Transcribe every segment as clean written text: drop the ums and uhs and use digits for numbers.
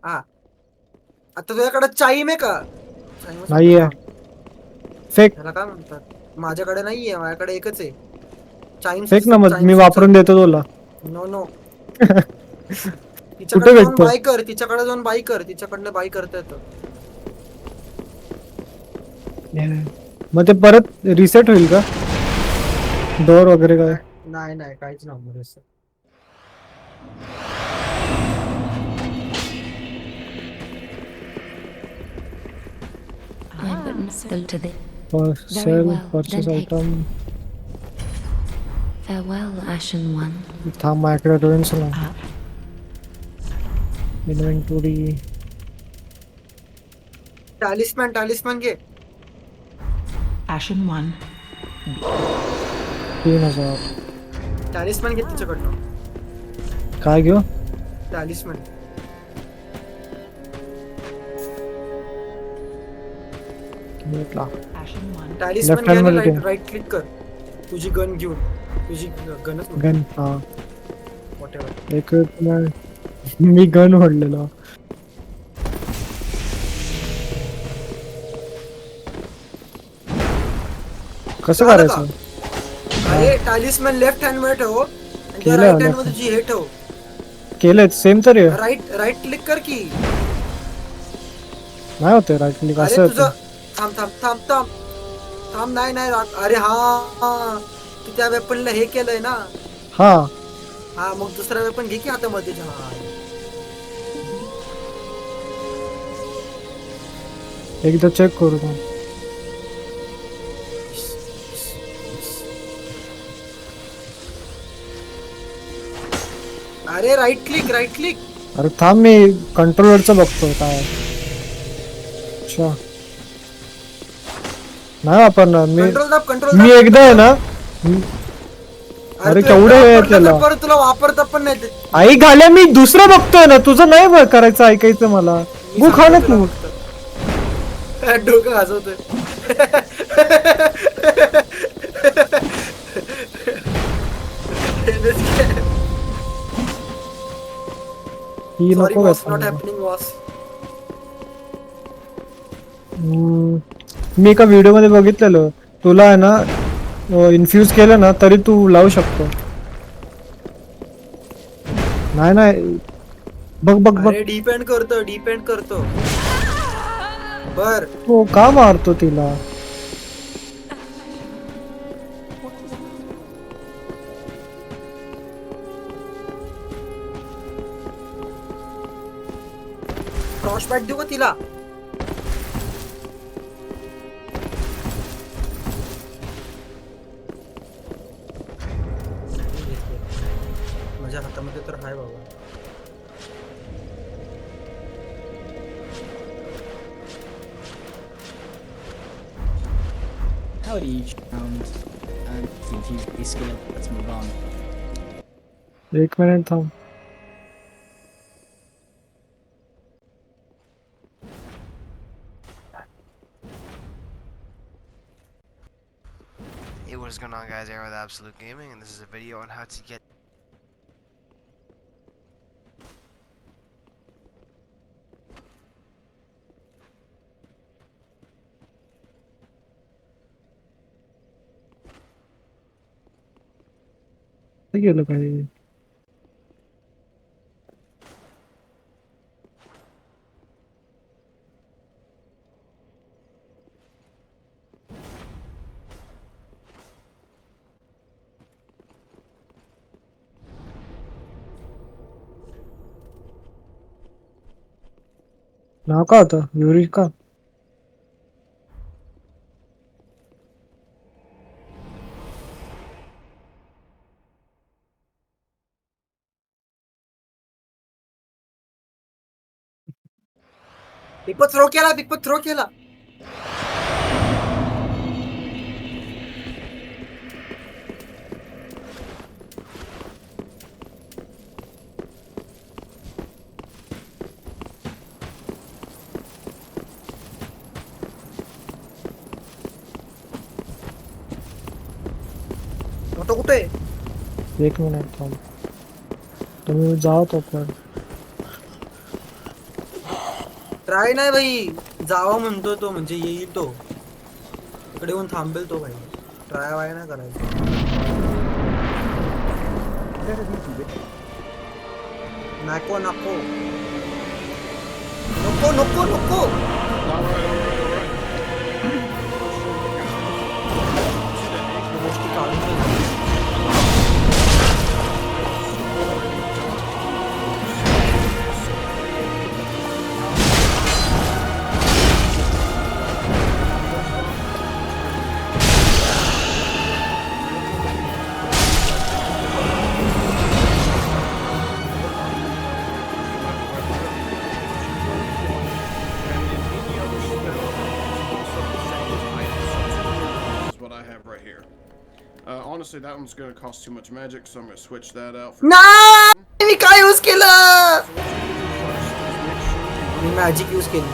हा, आता तुझ्याकडे चाईम आहे का? चाईमच म्हणतो नाहीये. थांब. फेक. त्याला काय म्हणतात? माझ्याकडे नाहीये, माझ्याकडे एकच आहे. चाईम्स फेक ना, मग मी चाईम्स उचल. वापरून देतो तुला. No no. कुठे तिच्याकडे जाऊन भेटतो? बाय कर, तिच्याकडे जाऊन बाय कर, तिच्याकडनं बाय करता येतं. मग ते परत रिसेट होईल का? डोअर वगैरे काय? नाही नाही, काहीच नव्हतं असं. But still to the sale well, purchase then take item. farewell, Ashen One. थांब, माझ्याकडे रुईन्स ना. इन्व्हेंटरी. टॅलिस्मॅन घे. Ashen One. 3000. टॅलिस्मॅन घे तिच्याकडनं. काय घेऊ? टॅलिस्मॅन. भेटला. Ashen One. टॅलिस्मॅन Left hand घे, मध्ये ठेव. राईट क्लिक कर. तुझी गन घेऊन. तुझी गनच गन. हा, व्हॉटएव्हर. एक मी गन ओढलेलो. कसं कळालं का? करायचं? अरे टॅलिस्मॅन लेफ्ट हँड मध्ये ठेव आणि त्या केलं राईट हँड left मध्ये जी हे ठेव. केलंय सेम तर आहे. राईट क्लिक कर की. नाही होते राईट क्लिक अरे असं तुझं होतं. थांब थांब थांब थांब थांब. नाही नाही अरे हा, तू त्या वेपनला हे केलंय ना. हा, हा, मग दुसरा वेपन घे की हातामध्ये. हा, एकदा चेक करू का? अरे राईट क्लिक. अरे थांब, मी कंट्रोलरचं बघतो काय. अच्छा, नाही वापरणार मी. कंट्रोल मी एकदा आहे ना. अरे तू केवढे एकदा वेळ आहे वापरलं त्याला. तर परत तुला वापरता पण नाही ते. आई घाल्या, मी दुसरं बघतोय ना, तुझं नाही करायचं, ऐकायचं मला. मी गु खा सांगतो ना तुला तू. फक्त. डोकं घासवतोय. ही सॉरी नको बॉस, घेता नॉट मला. Happening boss. मी एका व्हिडिओ मध्ये बघितलेलं, तुला आहे ना इन्फ्यूज केलं ना तरी तू लावू शकतो. नाही नाही, बघ बघ बघ. अरे डिपेंड करतो. बर, तो का मारतो तिला? क्रॉस बॅट देऊ का तिला? माझ्या हातामध्ये तर हाय बाबा. Howdy, round. Confused scale. Let's move on. एक मिनिट थांब. Hey, what is going on, guys? Aaron with Absolute Gaming, and this is a video on how to get काय गेलं पाहिजे? नाव का होतं? युरी का? पिकपत थ्रो केला. ऑटो कुठे आहे? एक मिनिट थांब. तुम्ही जाओ तो पण. ट्राय नाही भाई, जावा म्हणतो तो, म्हणजे येईल तो इकडे येऊन थांबेल तो भाई. ट्राय वाय नाही करायचं. नको नको नको नको नको. गोष्टी काढून ठेव. Is what I have right here. Honestly, that one's going to cost too much magic, so I'm going to switch that out for. नाही, मी काय यूज केलं? मी मॅजिक यूज केली.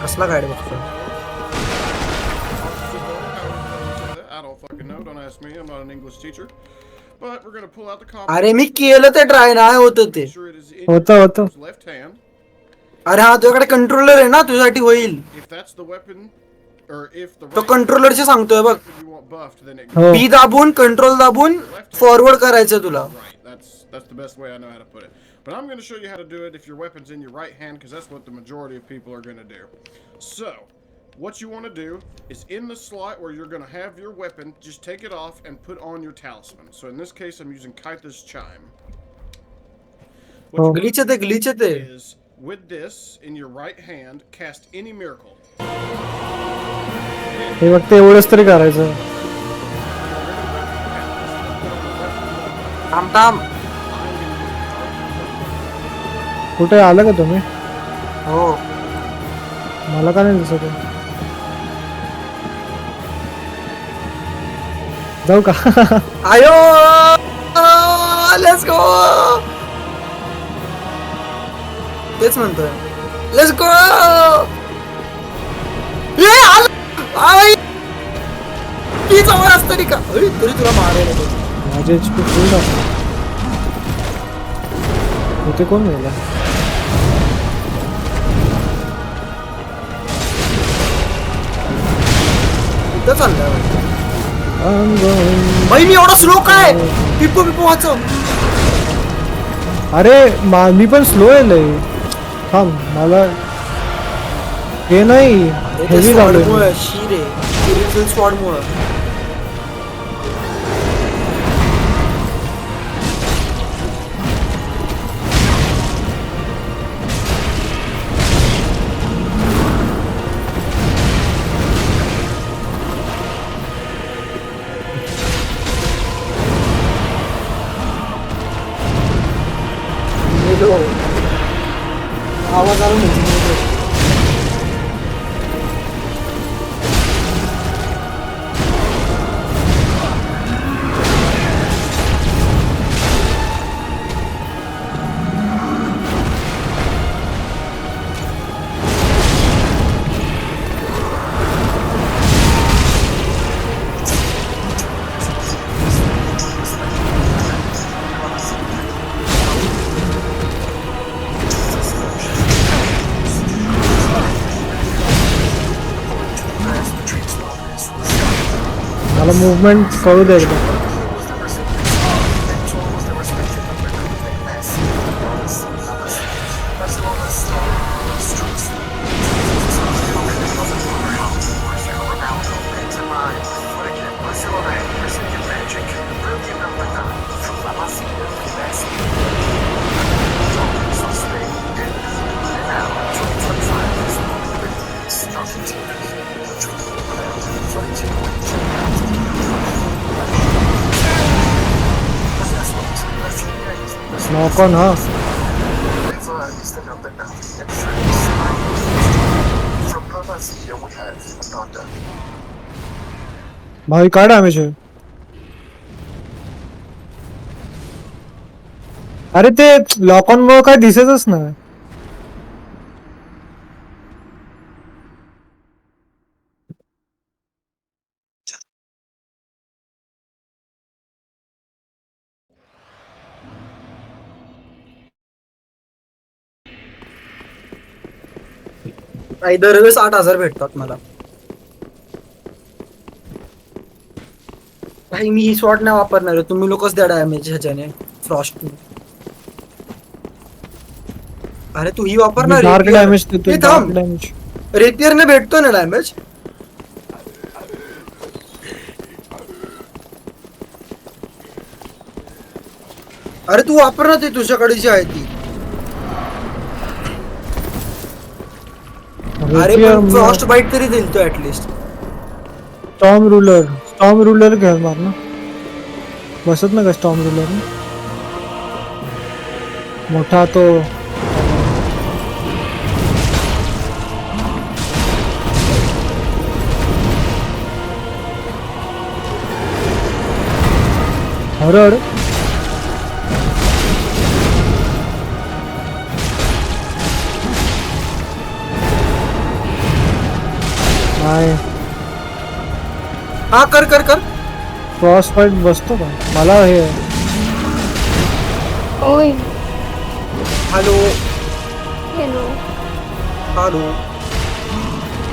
कसला गाडी बघतो? I don't fucking know. Don't ask me. I'm not an English teacher. But we're going to pull out the combo. अरे मी केलं ते ट्राय नाही होत ते. Make sure it is in होतं your होतं. left hand. अरे हा तुझ्याकडे कंट्रोलर आहे ना, तुझ्यासाठी होईल. If that's the weapon, or if the तो right कंट्रोलरचे सांगतोय बघ. weapon you want buffed, then it हो बी दाबून कंट्रोल दाबून फॉरवर्ड करायचं तुला. right. That's the best way I know how to put it. But I'm going to show you how to do it if your weapon's in your right hand, because that's what the majority of people are going to do. So, what you want to do is in the slot where you're going to have your weapon, just take it off and put on your talisman. So in this case, I'm using Kaita's Chime. What you glitch ते glitch ते. is with this in your right hand, cast any miracle. हे फक्त एवढंच तरी करायचं. थांब थांब. कुठे आलं का तुम्ही? हो मला का नाही दिसत आहे? जाऊ का? आयो, लेट्स गो. तेच म्हणतोय, लेट्स गो. ये आलं. आई की जवळ असतं का? अरे तरी तुला मारायला तो. माझे HP फुल आहे. इथे कोण गेला? कुठं चाललंय भाई? I'm going. भाई मी एवढा स्लो काय? पिपो पिपो वाचव. अरे मी पण स्लो आहे लय. थांब मला हे नाही हेवी झालं. शिरे स्पिरिच्युअल स्क्वॉड मुळे. आवाज आला म्हणजे मला मूवमेंट कळू दे एकदा. नॉक ऑन हा. भाई काय डॅमेज आहे? अरे ते लॉक ऑन मुळे काय दिसतच नाही. काही दरवेळेस 8,000 भेटतात मला. भाई मी ही स्वॉट नाही वापरणार आहे. तुम्ही लोकच द्या डॅमेज ह्याच्याने फ्रॉस्ट. अरे तू ही वापरणार डार्क डॅमेज देतो, डार्क डॅमेज. रेपियरने भेटतो ना डॅमेज. अरे तू वापर ना ते तुझ्याकडे जी आहे ती. अरे पण फ्रॉस्ट बाईट तरी देईल तो ऍटलीस्ट. स्टॉर्म रुलर घ्या मार ना. बसत ना का स्टॉर्म रुलर मोठा तो. अरे नाही. हा कर कर कर. क्रॉस फाईट बसतो का मला हे. ओय hello hello hello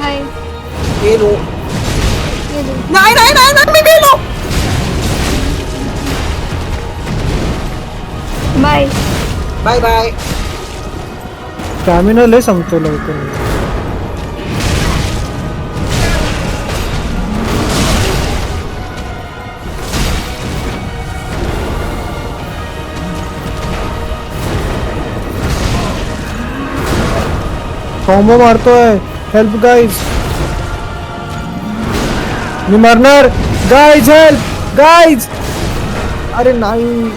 hi hello. Hello नाही नाही नाही नाही, मी गेलो. Bye bye bye. स्टॅमिना लय संपतो लवकर. कॉम्बो मारतोय. Help guys. मी मरणार. Guys help guys. अरे नाही.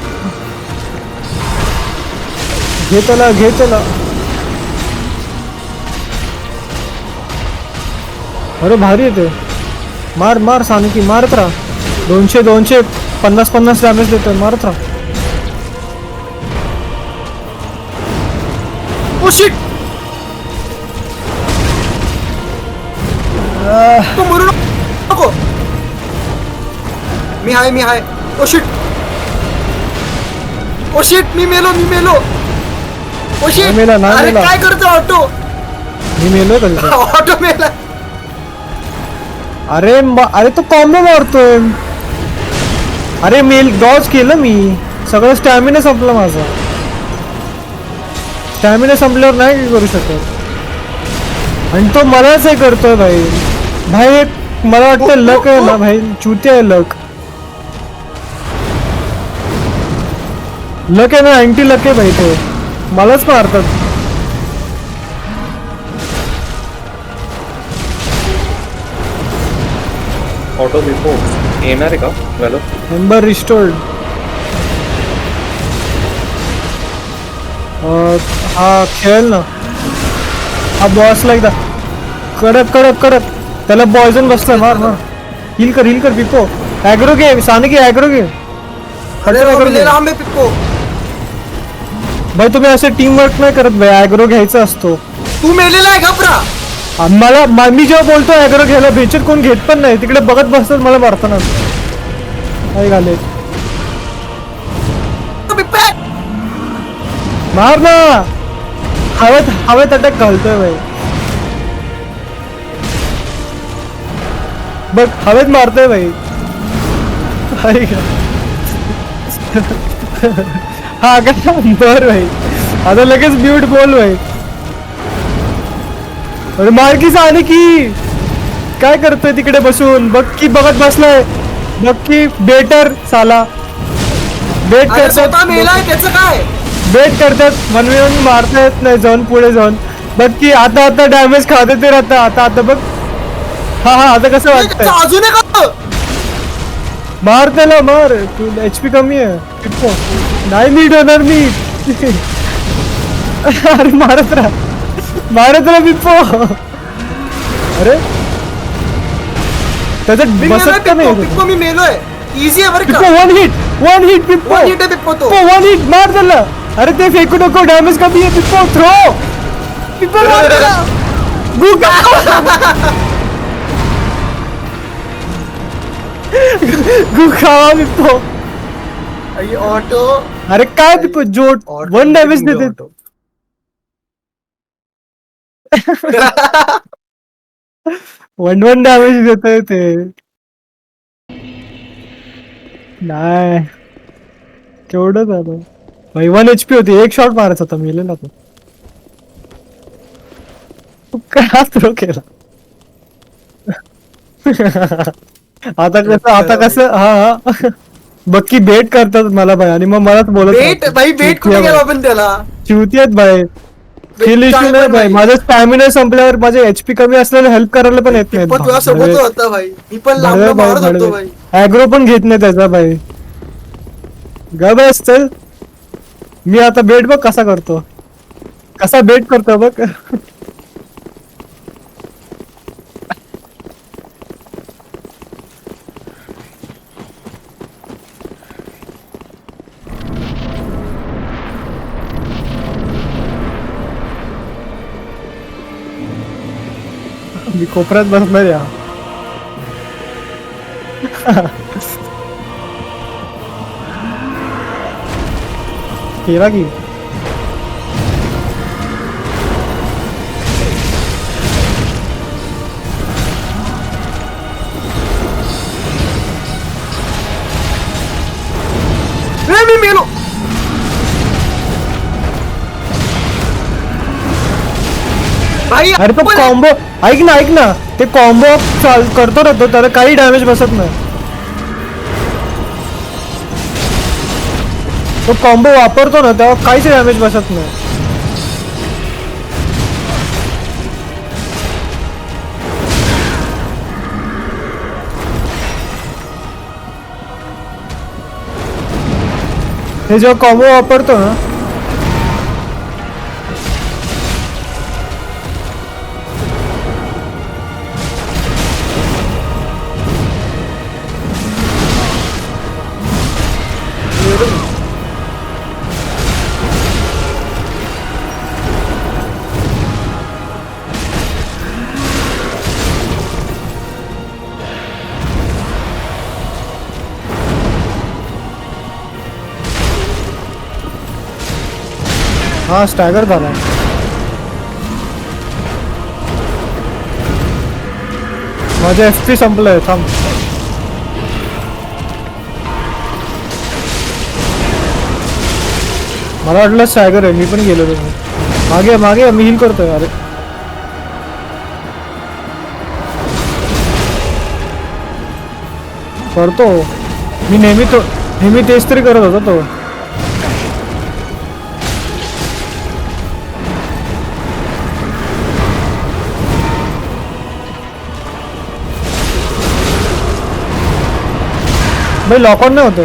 घे त्याला घे त्याला. अरे भारी येते. मार मार सानिकी मारत राहा. 200 50 डॅमेज देतोय. मारत राहा. Oh shit. तू मरू नको. मी हाय. Oh shit. ओ शिट मी मेलो. Oh shit. नाही मेला, नाही अरे मेला. काय करतो ऑटो. मी मेलोय कधी तर. ऑटो मेला. अरे तो कॉम्बो मारतोय. अरे मेल डॉज केलं मी. सगळं स्टॅमिना संपलं माझा. स्टॅमिना संपल्यावर नाही करू शकत. आणि तो मलाच हे करतोय भाई. भाई मला वाटतं लक आहे ना भाई. चुती आहे लक. लक आहे ना. 90 लक आहे भाई. तो मलाच मारतात. ऑटो बिफो येणार आहे का वेलो. Number restored. हा खेळ ना. हा बॉसला एकदा कडक त्याला पॉइझन बसलं. मार हिल कर पिको. ॲग्रो घे सानिकी. ॲग्रो घे. अरे ॲग्रो घे. लांब आहे पिप्पो. भाई तुम्ही असे टीम वर्क नाही करत भाई. ॲग्रो घ्यायचा असतो. तू मेलेला आहे घाबरा. मी जेव्हा बोलतो ॲग्रो घ्यायला बेचर कोण घेत पण नाही. तिकडे बघत बसतात मला मारताना. काय घाले. मार ना. हवेत अटॅक घालतोय भाई. बघ हवेत मारतोय भाई. हा का बर भाई. आता लगेच म्यूट बोल भाई. अरे मार्कीच आली की. काय करतोय तिकडे बसून. बघ की बघत बसलाय. बघ की बेटर साला. बेट अरे स्वतः करतात. मेलाय त्याचं काय. बेट करतात. मनविन मारता येत नाही जाऊन पुढे जाऊन. बघ की आता डॅमेज खाते ते राहतं. आता बघ. हा आता कसं वाटतंय. अजून एक मार त्याला मार. HP कमी आहे. पिप्पो नाही नीट होणार मी. अरे मारत राहा पिप्पो. अरे त्याच्यात बसत का नाही. पिप्पो मी मेलोय. इझी आहे बरं का. पिप्पो वन हिट पिप्पो. वन हिट आहे पिप्पो तो. वन हिट मार त्याला. अरे ते फेकू नको. डॅमेज कमी आहे. पिप्पो थ्रो. पिप्पो मार त्याला. गु खावा पिप्पो. ऑटो. अरे काय पिप्पो जोट 1 डॅमेज देते. 1 डॅमेज देतोय ते. नाही केवढं झालं भाई. 1 HP होती. एक शॉट मारायचा होता. मेलेला तो. तू काय थ्रो केला. आता कसं हा बक्की बेट करतात मला भाई आणि मग मलाच बोलत बेट भाई, बेट कुठे गेला आपण त्याला. चिवती आहेत भाई. स्किल इश्यू काय नाही पण भाई. नाही. माझा स्टॅमिना संपल्यावर माझे HP कमी असल्याने हेल्प करायला पण येत पण तुझ्या सोबत नाही. होता भाई, मी पण लांब मारत होतो भाई. ऍग्रो पण घेत नाही त्याचा भाई. ग बस चल. मी आता बेट बघ कसा करतो. कसा बेट करतो बघ. मी कोपऱ्यात बसणार या. केला की मी मेलो. भाई अरे तो कॉम्बो ऐक ना ते कॉम्बो करतो ना तो, त्याला काही डॅमेज बसत नाही. तो कॉम्बो वापरतो ना तेव्हा काहीच डॅमेज बसत नाही. हे जेव्हा कॉम्बो वापरतो ना हा स्टॅगर झाला. माझे FP संपलंय. थांब. मला वाटलं स्टॅगर आहे. मी पण गेलो मागे मागे. मी हिल करतोय. अरे करतो मी नेहमी तेच तरी करत होतो तो. भाई लॉक ऑन नाही होते.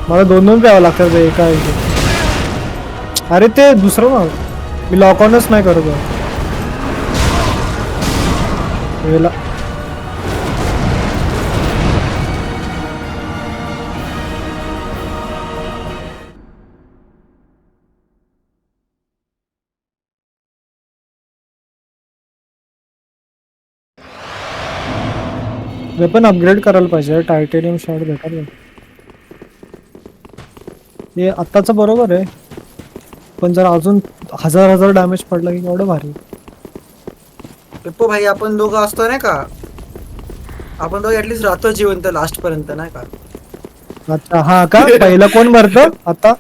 मला 2 प्यावं लागतात एका. अरे ते दुसरं ना मी लॉक ऑनच नाही करत. वेपन अपग्रेड करायला पाहिजे. टायटेनियम शॉट भेटायला. हे आत्ताचं बरोबर आहे पण जर अजून हजार डॅमेज पडला की एवढं भारी. पेप्पो भाई, आपण दोघं असतो नाही का, आपण दोघं ऍटलीस्ट राहतो जिवंत लास्ट पर्यंत नाही का. अच्छा हा का. पहिलं कोण मरतं आता.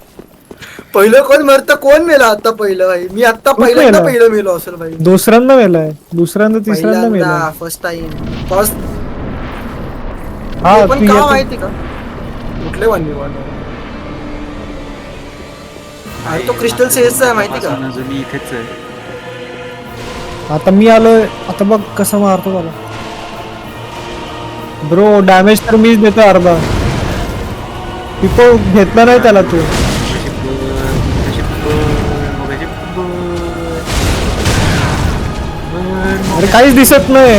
पहिलं कोण मरतं, कोण मेला आता पहिलं भाई. मी आता पहिल्यांदा मेलो असेल भाई. दुसऱ्यांदा मेलाय. दुसऱ्यांदा तिसऱ्यांदा मेलाय. First time. फर्स्ट हा पण का माहिती का कुठले 1v1. अरे तो क्रिस्टल सेजचा आहे माहिती का. अजून इथेच आहे. आता मी आलोय. आता बघ कसं मारतो त्याला. ब्रो डॅमेज तर मीच देतो अर्धा. पिपो घेतला नाही त्याला तू. अरे काहीच दिसत नाही.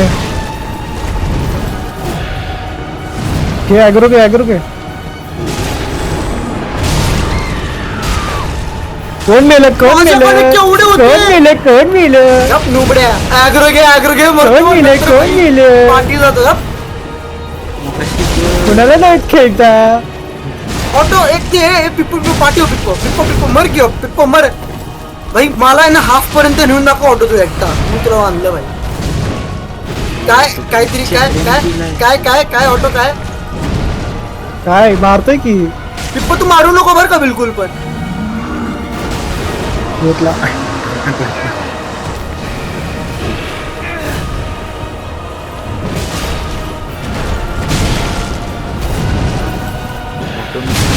घे ॲग्रो घे. कोण मेलं कोण मेलं. नुबड्या ॲग्रो घे कोण मेलं पाठी जातो. कोणाला नाही खेळता. ऑटो एक ते पिप्पो पाठव पिप्पो पिप्पो पिप्पो मर गयो पिप्पो मर भाई मला आहे ना हाफ पर्यंत नेऊन दाखव ऑटो तू एकटा मी तुला आणलं भाई काय काहीतरी काय ऑटो काय मारतोय की पिप्पो तू मारू नको बरं का बिलकुल पण घेतला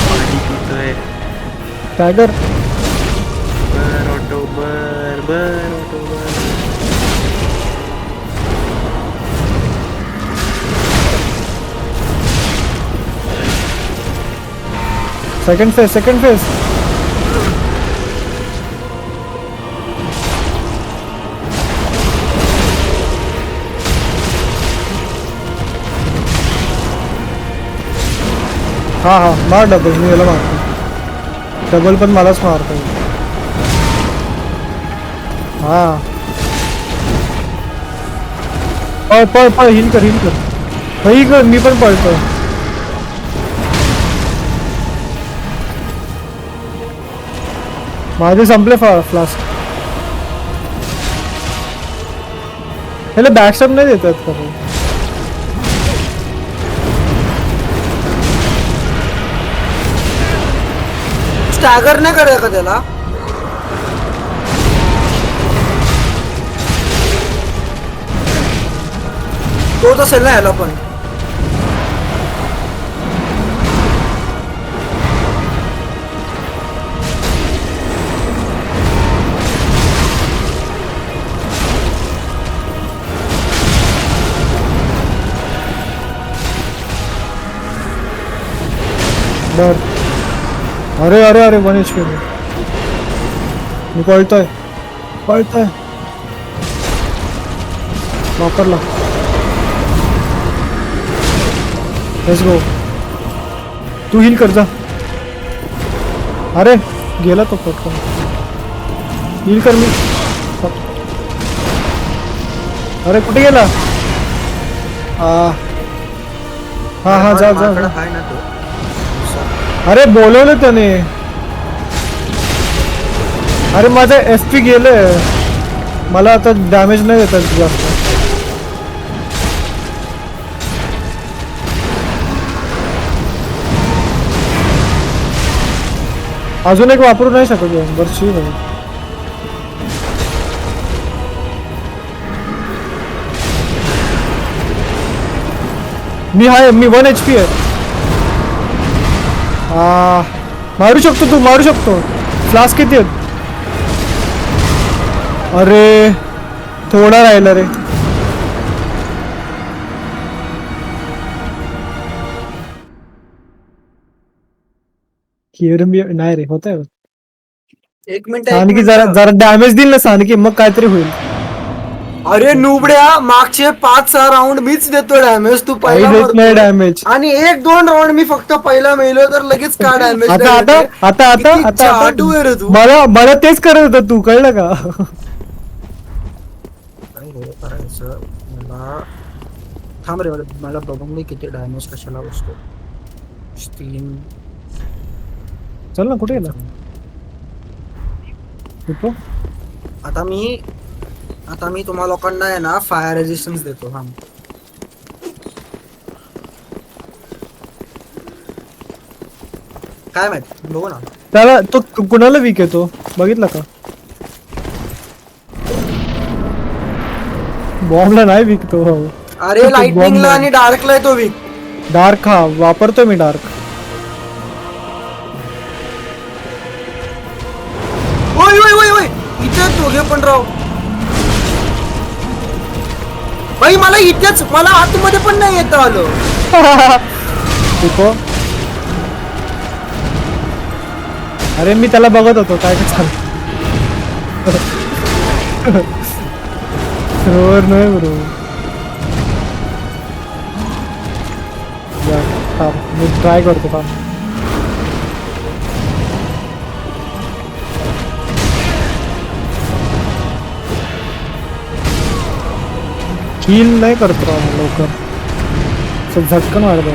पाणी पितोय. टायगर बर ऑटो बर ऑटो बर. सेकंड फेज हा मार डबल मी याला मारतो डबल पण मलाच मारतो हा पळ हिल कर मी पण पळतो माझे संपले फ्लास्क ह्याला बॅकस्टॅप नाही देतात का स्टॅगर नाही करायचं का त्याला तोच असेल ना ह्याला पण बर अरे 1 HP मी पळतोय वापरला लेट्स गो तू हिल कर जा अरे गेला तो पटकन हिल कर मी अरे कुठे गेला हा जा आहे ना तो अरे बोलवलं त्याने अरे माझं SP गेलंय मला आता डॅमेज नाही देतात जास्त अजून एक वापरू नाही शकत बरशी नाही मी 1 HP आहे मारू शकतो फ्लास्क किती आहेत अरे थोडा राहिला रे नाही रे होत आहे एक मिनिट सानकी जरा डॅमेज दिल ना सानकी मग काहीतरी होईल अरे नुबड्या मागचे 5-6 राऊंड मीच देतो डॅमेज तू पहिला नाही डॅमेज आणि 1-2 राऊंड मी फक्त पहिला मेलो तर लगेच का डॅमेज आता मला तेच करत होतं तू कळलं का करायचं मला थांब रे मला बघून मी किती डॅमेज कशाला बसतो 3 चल ना कुठे गेला आता मी तुम्हा लोकांना आहे ना फायर रेजिस्टन्स देतो हा काय माहित बघू ना त्याला तो कुणाला वीक येतो बघितला का बॉम्बला नाही विकतो अरे लाइटनिंगला आणि डार्कला आहे तो वीक डार्क हा वापरतो मी डार्क ओय इथे दोघे पण राव भाई मला इथेच मला आतमध्ये पण नाही येत आलं अरे मी त्याला बघत होतो काय चाल बरोबर नाही बरोबर मी ट्राय करतो का हील नाही करतो लवकर झटकन मारतो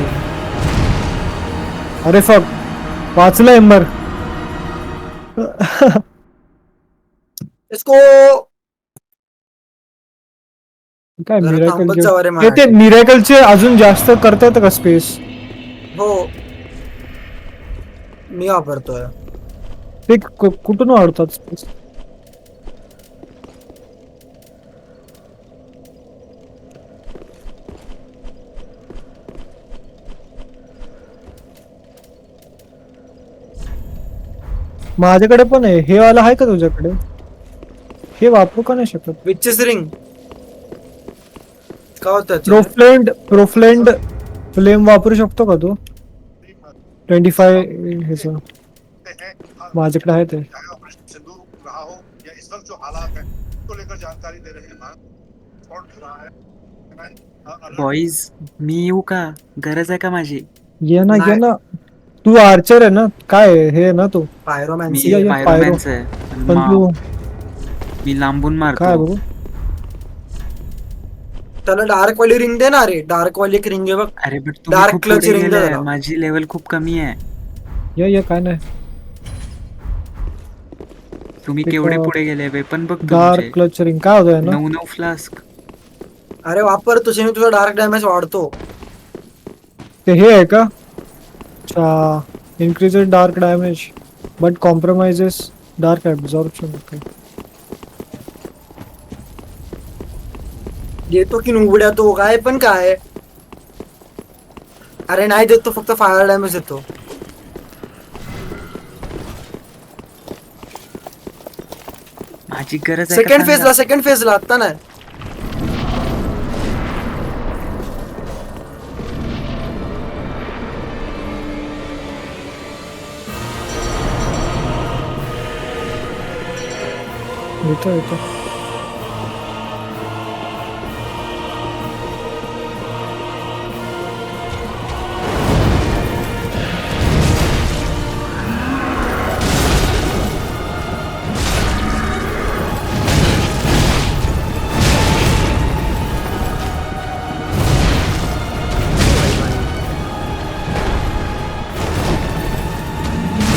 अरे फक वाचलं एम्बर. इसको काय जरा मिराकल थांबत जावा रे ते माझ्यासाठी. मिराकलचे अजून जास्त करता येतं का स्पेस? हो मी वापरतोय. ते कुठून वाढतात स्पेस? माझ्याकडे पण आहे. हे वाला आहे का तुझ्याकडे? हे वापरू का नाही शकत? विचेस रिंग का होत प्रोफ्लेंड फ्लेम वापरू शकतो का तू? 25 ह्याच माझ्याकडे आहे ते. बॉईज मी येऊ का? गरज आहे का माझी? ये ना नाही. तू आर्चर आहे ना? काय आहे? हे आहे ना तू? मी पायरोमॅन्सी ये, पायरोमॅन्स आहे पण तू मी लांबून काय मारतो. बघू? त्याला डार्क वाली रिंग दे ना रे. डार्क वाली एक रिंग आहे बघ. अरे बट तुम्ही Dark खूप clutch पुढे ring गेलाय. द्या. माझी लेवल खूप कमी आहे. ये काय नाही. तुम्ही एक, केवढे पुढे गेले? वेपन बघ डार्क तुमचे. क्लच रिंग काय होतंय ना? 9 फ्लास्क. अरे वापर तुझ्याने तुझा डार्क डॅमेज वाढतो. ते हे आहे का? अच्छा, increases dark damage but compromises dark absorption. देतो की उघड्या तो काय पण काय. अरे नाही देतो फक्त फायर डॅमेज देतो. माझी गरज आहे का सेकंड सांगा? फेजला आता नाही. येतो.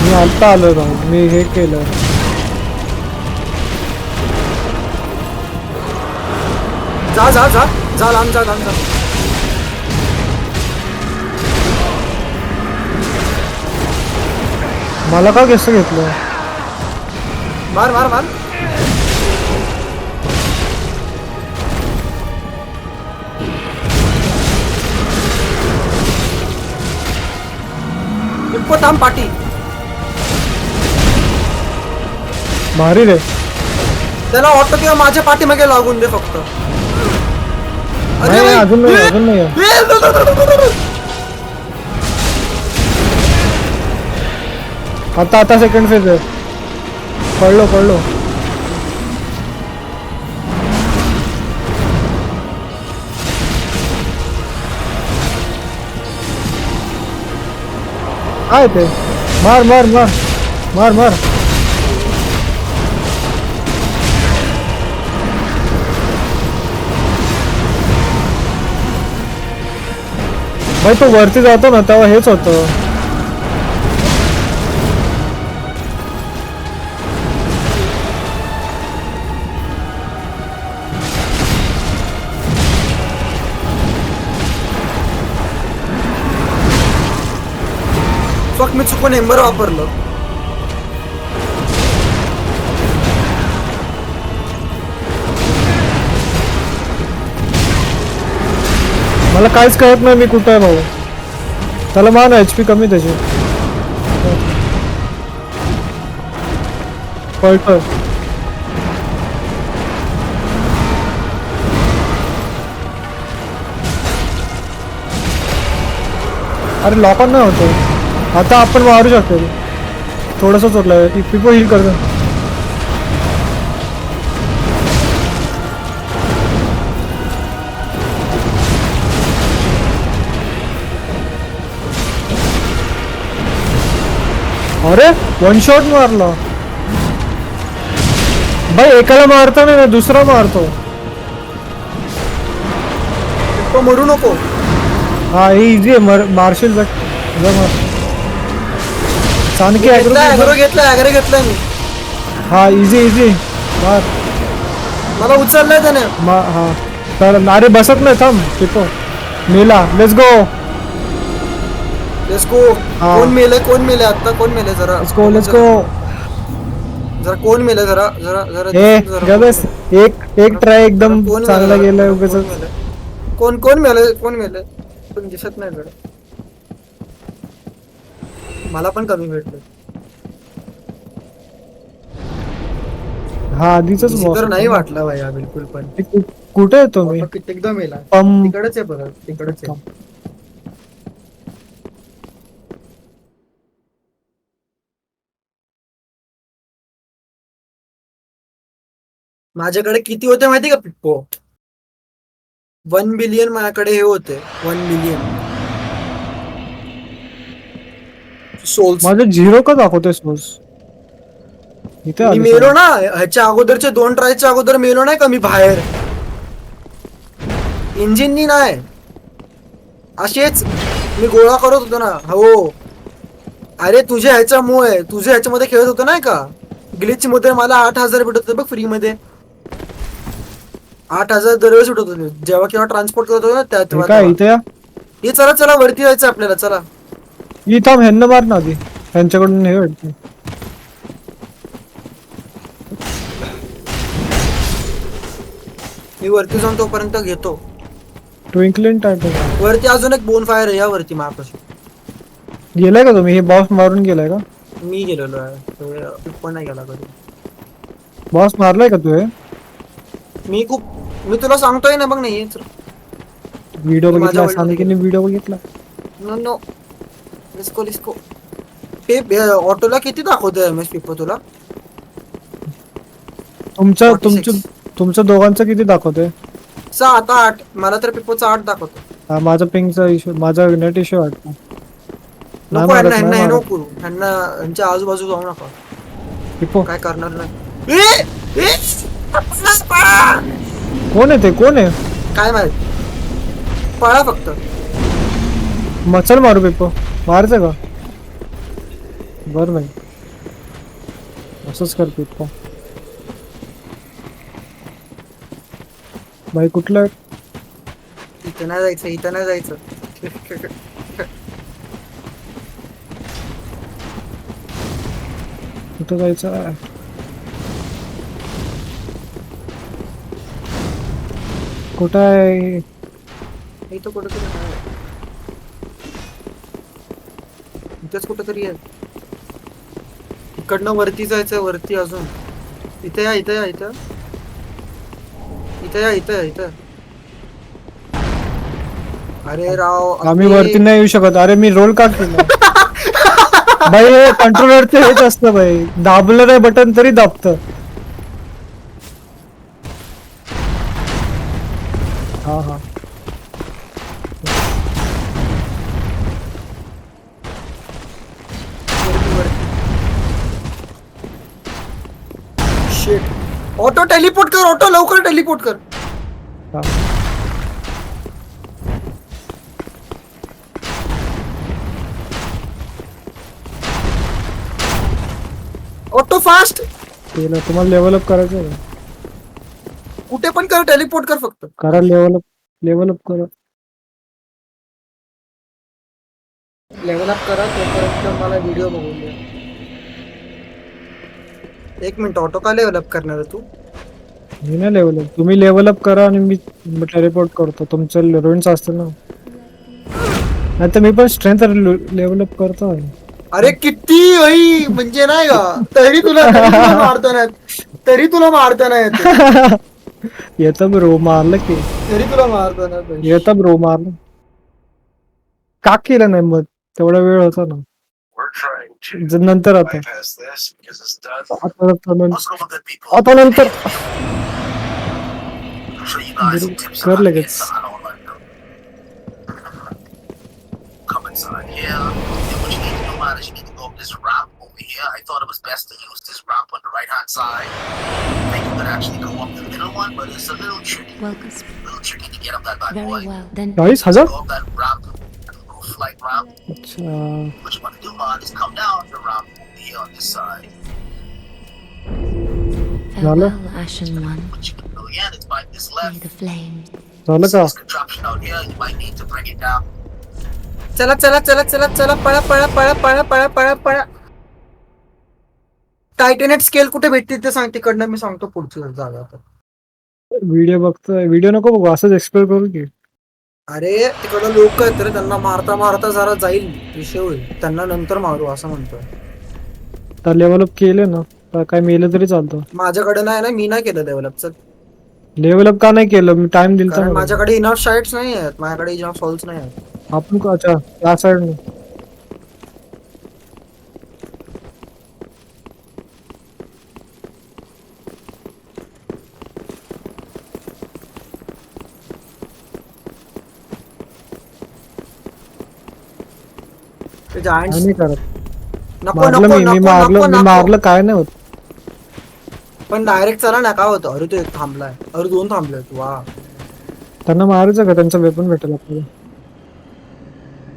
मी आता आलो राहू. मी हे केलं. जा लांब जा. मला का कसं घेतलं? मार इप्पो थांब पाठी. भारी रे. त्याला ऑटो किंवा माझ्या पाठीमागे लागून दे फक्त. नाही, अजून नाही. आता सेकंड फेज आहे. कळलो. काय ते? मार. भाई तो वरती जातो ना तेव्हा हेच होतं. फक्त मी चुकून एम्बर वापरलं. मला काहीच कळत नाही मी कुठं आहे भाऊ. त्याला मान HP कमी त्याची. कळतं. अरे लॉकऑन नाही होतं. आता आपण मारू शकतो. थोडंसं चोरलं. पिपो हील करतो. अरे वन शॉट मारला भाई. एकाला मारतो नाही, दुसरा मारतो. तो मरू नको. हा इझी आहे. मार्शल बट सानकी ऍग्रो ऍग्रो घेतलाय मी. हा इझी मार मला उचललाय त्याने. हा तर अरे बसत नाही थांब पिपो मेला लेट्स गो लेट्स गो. हा. कोण मेले आता? कोण मेले जरा लेट्स गो जरा कोण मेले जरा जरा जरा ए दिसून जरा गबस एक ट्राय एकदम कोण चांगला मेलं? गेलाय कोण उगाच मेलं? कोण मेले पण दिसत नाही जरा. मला पण कमी भेटलं. हा आधीच तर नाही वाटला भाई बिलकुल पण. कुठे आहे तुम्ही कित्येकदा मेला. पम तिकडच आहे परत तिकडच आहे. माझ्याकडे किती होते माहिती का पिप्पो? 1 बिलियन माझ्याकडे हे होते. 1 बिलियन सोल्स. माझं 0 का दाखवतोय सोर्स इथे मी आलं मेलो सगळं. ना ह्याच्या अगोदरचे 2 ट्रायच्या अगोदर मेलो नाही का मी बाहेर. इंजिननी नाही असेच मी गोळा करत होतो ना. हो अरे तुझ्या ह्याच्यामुळे तुझ्या ह्याच्यामध्ये खेळत होतो नाही का ग्लिच मध्ये मला 8,000 भेटत होते बघ फ्री मध्ये. 8,000 दरवेळेस भेटत होते जेव्हा केव्हा ट्रान्सपोर्ट करत होतो ना त्या हे तेव्हा काय तेव्हा. इथे या हे चला वरती जायचं आपल्याला चला. थांब ह्यांना मार ना आधी ह्यांच्याकडून हे वाटतं मी वरती जाऊन तोपर्यंत घेतो. ट्विंकलिंग टायटन वरती अजून एक बोन फायर आहे या वरती मापाशी. गेलाय का तुम्ही हे बॉस मारून गेलाय का मी गेलेलो आहे पण नाही गेला कधी. बॉस मारलाय का तू हे मी तुला सांगतोय ना बघ नाही व्हिडिओ माझ्या बघितला वडिलांनी सानकीने व्हिडिओ बघितला नो लिस्को हे ऑटोला किती दाखवतोय एम एस पिप्पो तुला? तुमचं दोघांचं किती दाखवतोय? 7 8 मला तर पिप्पोचा 8 दाखवतो. हा माझा पिंगचा इश्यू माझा नेट इश्यू वाटतो. नाही नको मारत, ह्यांना नाही ह्यांना मारत. नको ह्यांना ह्यांच्या आजूबाजू जाऊ नका. पिप्पो काय करणार नाही. कोण आहे ते कोण आहे काय माहित पळा फक्त. मचल मारू पिप्पो मारचं का बरं नाही असंच कर पिप्पो भाई कुठलं इथं नाही जायचं कुठं जायचं आहे? कुठं आहे इथं कुठंतरी आहे. इथंच कुठंतरी आहे. इकडनं वरती जायचं वरती अजून. इथे या इथं अरे राव आम्ही वरती नाही येऊ शकत. अरे मी रोल का केला भाई हे कंट्रोलरचं हेच असतं भाई दाबलं नाही बटन तरी दाबतं. हा शिट ऑटो टेलिपोर्ट कर ऑटो लवकर टेलिपोर्ट कर. हा. ऑटो फास्ट केलं तुम्हाला लेवल अप करायचं आहे. कुठे पण कर टेलिपोर्ट कर फक्त. करा लेवल अप करा. लेवल अप करा तोपर्यंत मला व्हिडिओ बघून द्या. 1 मिनिट ऑटो का लेवल अप करणार आहे तू? मी नाही लेवल अप तुम्ही लेवल अप करा आणि मी टेलिपोर्ट करतो. तुमचं रुईन्स असतं ना नाही तर मी पण स्ट्रेंथ लेवल अप करतो. अरे किती भाई म्हणजे नाही का तरी तुला मारता नाही येतं ब्रो मारलं की तरी तुला मारता नाही. येतं ब्रो मारलं का केलं नाही मग तेवढा वेळ होता ना नंतर आता नंतर कर लगेच. Is you need to go up this ramp over here. I thought it was best to use this ramp on the right hand side. Then you could actually go up the middle one, but it's a little tricky. Welcome. A little tricky to get up that bad boy. Very well. Then 40,000 Go up that ramp and go flight ramp. अच्छा What you want to do, man, is come down the ramp over here on this side. Farewell, Ashen One. What you can do again is by this May left. the flames झालं See का this contraption out here, you might need to bring it down. चला चला चला चला चला पळा पळा पळा पळा पळा पळा पळा. टायटनेट स्केल कुठे भेटते ते सांग, तिकडनं मी सांगतो पुढची जागा आता. व्हिडिओ बघतोय व्हिडिओ नको बघू असंच एक्सप्लोर करू की अरे तिकडं लोक आहेत रे, त्यांना मारता मारता जरा जाईल विषय होईल, त्यांना नंतर मारू असं म्हणतोय. तर लेवलअप केले ना तर काय मेलं तरी चालतं. माझ्याकडे नाही ना, मी नाही केलं डेव्हलपचं, लेवलअप का नाही केलं मी टाइम दिलता कारण ना. माझ्याकडे इनफ शाईट्स नाही आहेत, माझ्याकडे इनफ सोल्स नाही आहेत. आपण अच्छा त्या साइड जायंट्स नाही करत. नको मारलं नको मी नको मारलं नको मी नको. मारलं काय नाही होत. पण डायरेक्ट चला ना, काय होतं? अरे तो एक थांबलाय, अरे दोन थांबलेत. वा त्यांना मारायचं का? त्यांचा वेपन भेटेल आपल्याला.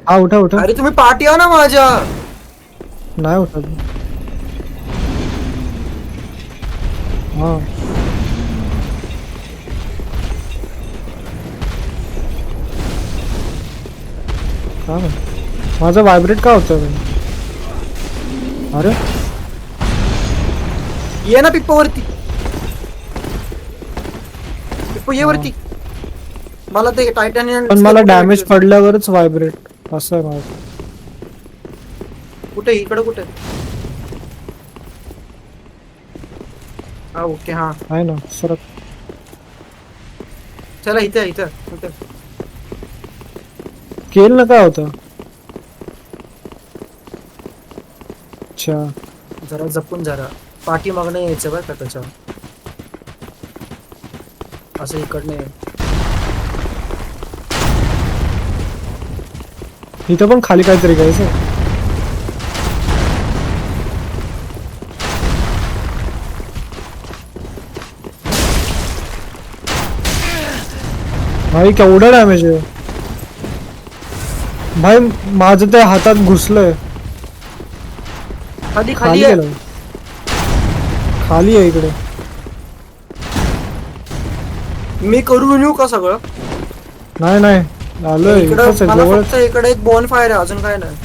हा उठा उठा. अरे तुम्ही पाठी या ना माझ्या. नाही उठत. हा का नाही? माझं व्हायब्रेट का होतं? अरे ये ना पिप्पो वरती, पिप्पो ये वरती. मला ते टायटॅनियम पण मला डॅमेज पडल्यावरच व्हायब्रेट असं आहे माझं. कुठे? इकडे कुठे? हा ओके, हा आहे ना सरक. चला इथे इथं इथं. केल ना काय होतं? अच्छा जरा जपून जरा पाठी मागणं यायचं बरं का त्याच्या, असं इकडनं ये. इथं पण खाली काहीतरी घ्यायचं. भाई केवढं डॅमेज आहे भाई. माझं त्या हातात घुसलंय. खाली खाली खाली आहे. गेलं. खाली आहे इकडे. मी करून येऊ का सगळं? नाही नाही आलोय इकडं इथंच आहे, मला जवळ. फक्त इकडे एक बॉन फायर आहे, अजून काय नाही.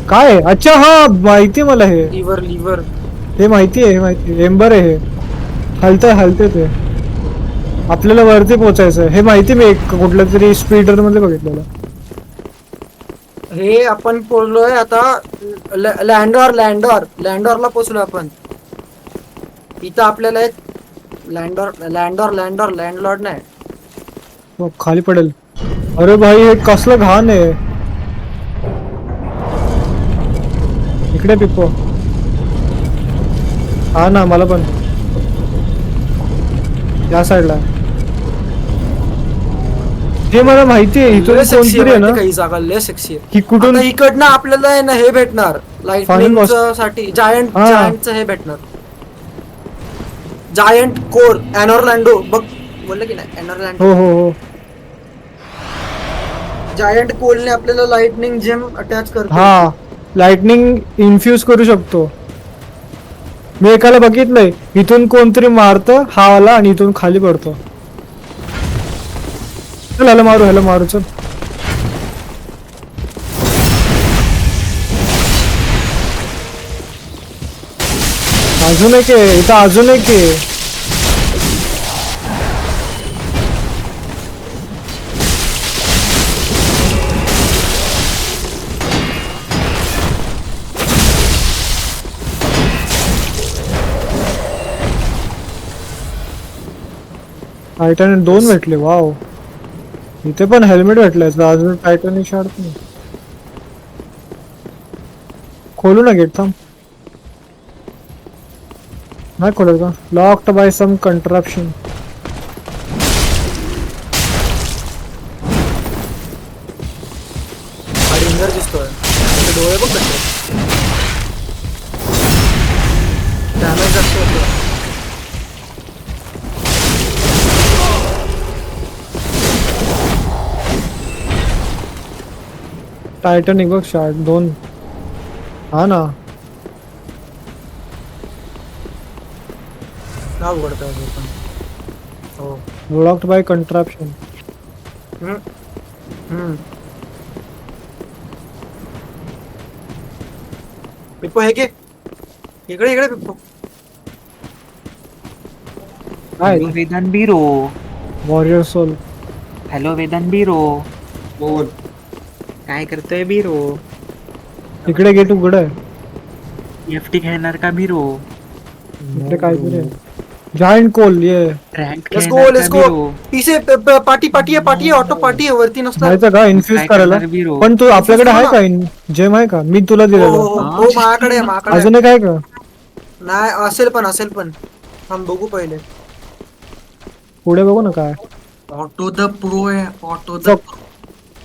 काय आहे? अच्छा हा माहिती मला हे. लिव्हर लिव्हर हे माहिती आहे, हे माहिती आहे. एम्बर आहे हे. हलतंय ते. आपल्याला वरती पोहोचायचं हे माहिती. मी एक कुठल्या तरी स्पीडर मध्ये बघितलेलं. हे आपण पोहोचलोय आता लँडॉरला पोहोचलोय आपण. इथं आपल्याला एक लँडलॉर्ड नाही. मग खाली पडेल. अरे भाई हे कसलं घाण आहे. इकडे पिप्पो. हा ना मला पण या साईडला. हे मला माहिती आहे. इथून कोणतरी आहे ना काही जागा लय सेक्सी आहे. की कुठून आता इकडनं आपल्याला आहे ना हे भेटणार लाइटनिंग साठी जायंटचं हे भेटणार. जायंट कोर एनॉर्लँडो बघ बोललं की नाही? एनॉर्लँडो. हो हो हो. जायंट कोलने आपल्याला लाइटनिंग जेम अटॅच करतो. हा लाइटनिंग इन्फ्यूज करू शकतो. मी एकाला बघितलंय. इथून कोणतरी मारतं हा वाला आणि इथून खाली पडतो. चल ह्याला मारू चल. अजून एक आहे इथं, अजून एक आहे. टायटॅनिक 2 भेटले. वाव. इथे पण हेल्मेट भेटलंय. अजून टायटॅनिक शार्ट नाही. खोलू ना गेट. थांब. नाही खोलत का? लॉक्ड बाय सम कंट्रॅप्शन. रिंगर दिसतोय. डोळे बघ कसे डॅमेज जास्त होतो. टायटॅनिक बघ शॉट 2. हा ना नाव उघडतोय मी पण. हो. Blocked by contraption. हम्म. पिप्पो हे घे. इकडे इकडे पिप्पो. काय वेदांत बिरो. Warrior soul. हॅलो वेदांत बिरो. बोल. काय करतोय बिरो? इकडे गेट उघड आहे. एफटी खेळणार का बिरो? इकडे काहीतरी जायंट कोल ये रँक लेट्स गो खेळणार लेट्स का गो. बिरो? पीसे पाटी आहे ऑटो पाटी आहे वरती नसणार. माहिती का इन्फ्यूज काय करायला करणार बिरो? पण तू आपल्याकडे आहे का जेम आहे का मी तुला हो दिलेलं हो हो हो, माझ्याकडे आहे, माझ्याकडे आहे. अजून एक आहे का नाही असेल पण हम बघू पहिले. पुढे बघू ना काय ऑटो द प्रो आहे ऑटो द चक.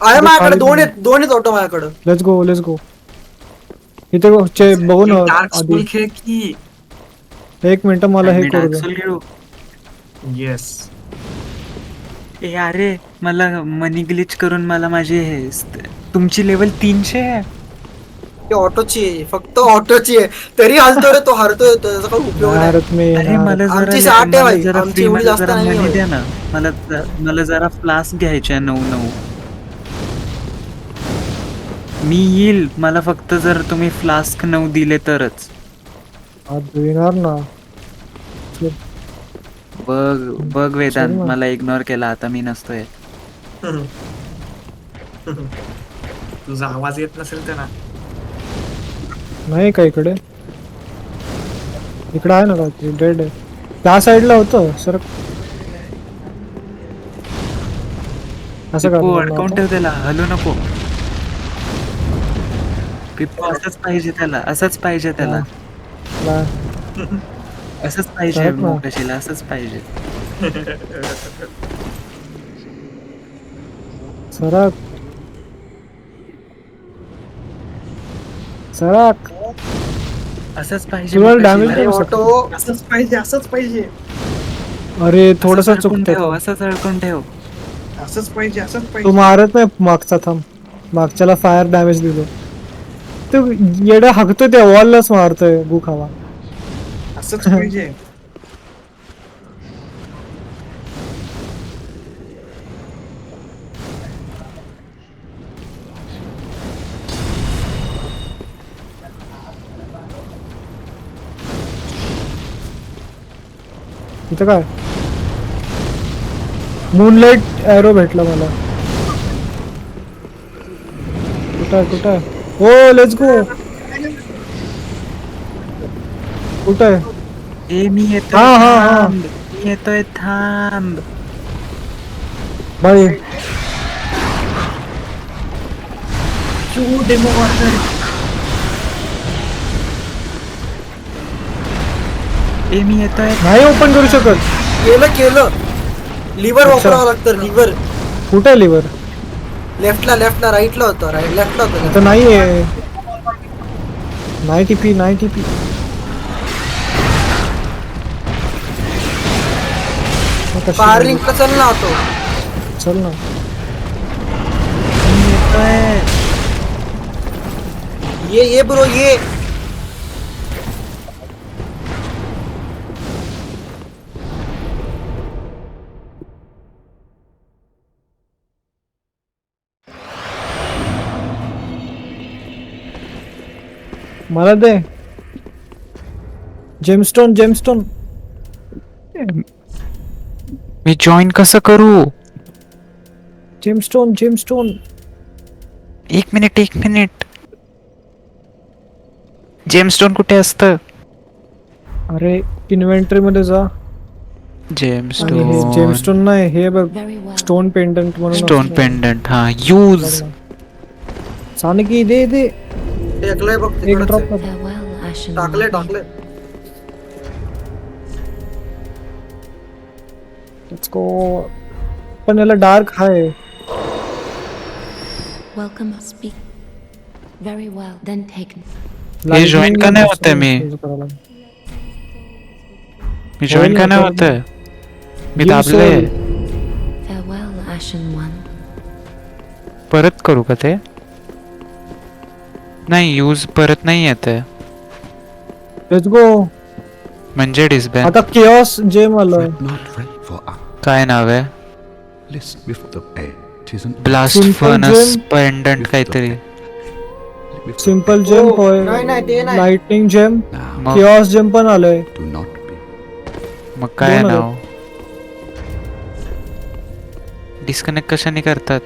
आहे माझ्याकडे खाली दोन आहेत ऑटो माझ्याकडे. लेट्स गो इथे बघू ना डार्क आधी सोल खेळ की. 1 मिनिट मला हे करू दे. खेळू. येस. ए अरे मला मनी ग्लिच करून मला माझे तुमची लेवल 300 आहे. ती ऑटोची आहे फक्त ऑटोची आहे तरी हलतो रे तो हरतोय त्याचा काही उपयोग नाही. भारत में अरे मला आमची जरा 60 आहे मला भाई, जरा आमची फ्री एवढी मध्ये जास्त जरा नाही मनी आहे. द्या ना. मला जरा फ्लास्क घ्यायच्या 9 मी येईल. मला फक्त जर तुम्ही फ्लास्क 9 दिले तरच. आज येणार ना बघ वेदांत चल ना. मला इग्नोर केला आता मी नसतोय. तुझा आवाज येत नसेल तर ना. नाही का इकडे आहे ना का डेड आहे त्या साईडला होतं सर असं पिप्पू करणार ना अडकवून आता? ठेव त्याला हलू नको. पिप्पू असंच पाहिजे त्याला असंच पाहिजे त्याला ला- असंच पाहिजे करत ना. मोकशीला असंच पाहिजे. सरक असंच पाहिजे तुला मोकाशीला. damage अरे करू ऑटो असंच पाहिजे अरे थोडस असंच अडकून ठेव, चुकतं असंच अडकून ठेव. असंच पाहिजे तू मारत नाही मागचा थांब मागच्याला फायर डॅमेज दिलं तू येडा हाकतोय त्या वॉललाच मारतोय गुखावा असंच पाहिजे. इथं काय मूनलाइट एरो भेटला मला कुठं हो लेट्स गो कुठं ए मी येतोय हा, हा, हा. थांब. मी येतोय थांब. बाई ए मी येतोय. नाही ओपन करू शकत केलं लिव्हर अच्छा. वापरावं लागतं लिव्हर. कुठे लिव्हर लेफ्टला राईटला होतं लेफ्टला होतं इथं नाहीये नाही टीपी फायर लिंकला चल ना ऑटो. चल ना मी येतोय. ये ब्रो ये. मला दे जेमस्टोन मी जॉईन कसं करू? जेमस्टोन एक मिनिट. जेमस्टोन कुठे असतं? अरे इन्व्हेंटरी मध्ये जा जेमस्टोन नाही हे बघ Very well. स्टोन पेंडंट म्हणून स्टोन असतं. पेंडंट हा यूज. सानकी दे टेकलंय बघ एक तिकडंच ड्रॉप आहे. कर Farewell, Ashen टाकले One. लेट्स गो पण याला डार्क आहे Welcome, speak. Very well, then take. हे join का नाही होतंय मी जॉईन का नाही होतंय? मी दाबले. Farewell, Ashen One. परत करू का ते? नाही यूज परत नाही येत आहे. Let's go. म्हणजे डिसबॅन. आता केऑस जेम आलोय. काय नाव आहे? Blast Simple furnace gem. Pendant काहीतरी. सिम्पल जेम नाही नाही ते नाही. लाइटनिंग जेम मग केऑस जेम पण आलोय. मग काय दोन नाव? डिस्कनेक्ट कशाने करतात?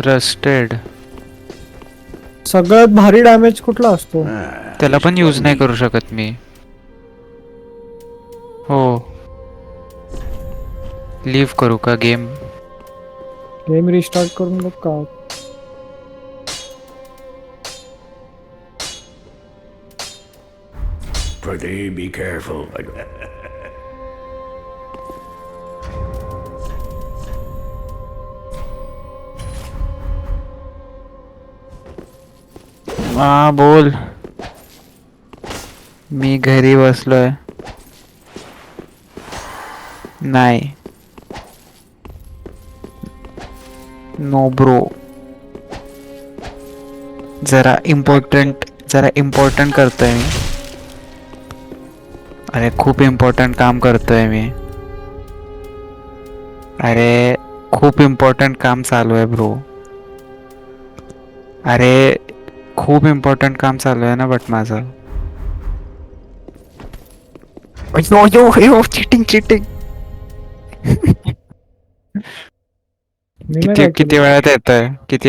रस्टेड. सगळ्यात भारी डॅमेज कुठला असतो? त्याला पण यूज नाही करू शकत मी. हो लीव करू का गेम? गेम रिस्टार्ट करून बघ का. Be careful. हा बोल. मी घरी बसलोय. नाही नो ब्रो. जरा इम्पॉर्टंट करतोय मी. अरे खूप इम्पॉर्टंट काम करतोय मी. अरे खूप इम्पॉर्टंट काम चालू आहे ब्रो. अरे खूप इम्पॉर्टंट काम चालू आहे ना बट माझं. चिटिंग मी नाही काय केलं. किती वेळात येतंय? किती